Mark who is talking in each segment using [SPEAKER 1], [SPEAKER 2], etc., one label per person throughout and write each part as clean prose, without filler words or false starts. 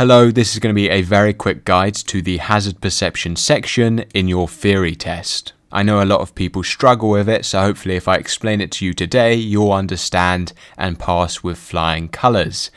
[SPEAKER 1] Hello, this is going to be a very quick guide to the hazard perception section in your theory test. I know a lot of people struggle with it, so hopefully if I explain it to you today, you'll understand and pass with flying colours.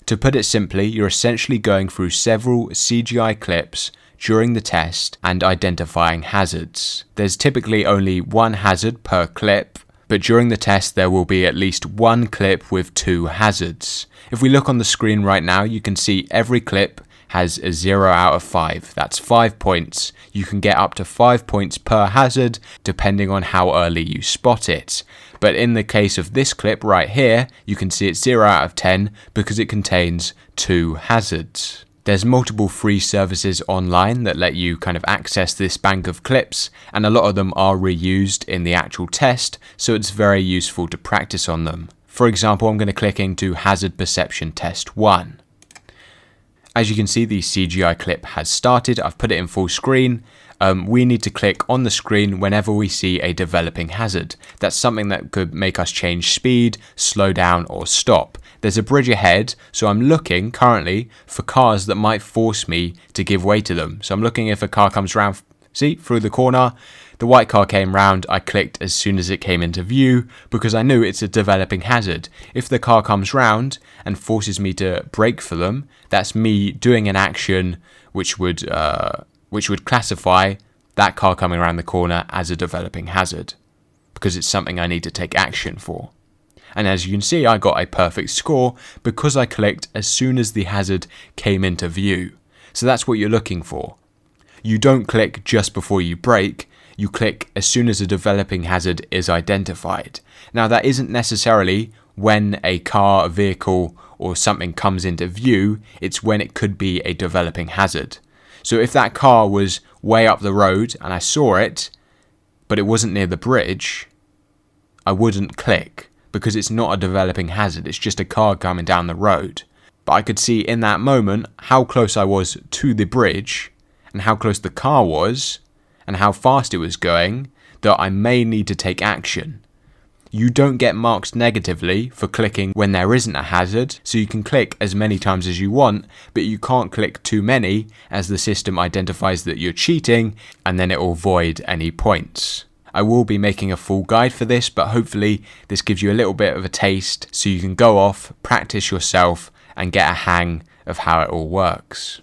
[SPEAKER 1] To put it simply, you're essentially going through several CGI clips during the test and identifying hazards. There's typically only one hazard per clip, but during the test there will be at least one clip with two hazards. If we look on the screen right now, you can see every clip has a 0 out of 5. That's 5 points. You can get up to 5 points per hazard depending on how early you spot it. But in the case of this clip right here, you can see it's 0 out of 10 because it contains two hazards. There's multiple free services online that let you kind of access this bank of clips, and a lot of them are reused in the actual test, so it's very useful to practice on them. For example, I'm going to click into Hazard Perception Test 1. As you can see, the CGI clip has started. I've put it in full screen. We need to click on the screen whenever we see a developing hazard. That's something that could make us change speed, slow down, or stop. There's a bridge ahead, so I'm looking currently for cars that might force me to give way to them. So I'm looking if a car comes round, see, through the corner. The white car came round, I clicked as soon as it came into view because I knew it's a developing hazard. If the car comes round and forces me to brake for them, that's me doing an action which would classify that car coming around the corner as a developing hazard because it's something I need to take action for. And as you can see, I got a perfect score because I clicked as soon as the hazard came into view. So that's what you're looking for. You don't click just before you brake, you click as soon as a developing hazard is identified. Now that isn't necessarily when a car, a vehicle, or something comes into view, it's when it could be a developing hazard. So if that car was way up the road and I saw it, but it wasn't near the bridge, I wouldn't click because it's not a developing hazard, it's just a car coming down the road. But I could see in that moment how close I was to the bridge and how close the car was and how fast it was going that I may need to take action. You don't get marked negatively for clicking when there isn't a hazard, so you can click as many times as you want, but you can't click too many as the system identifies that you're cheating and then it will void any points. I will be making a full guide for this, but hopefully this gives you a little bit of a taste so you can go off, practice yourself and get a hang of how it all works.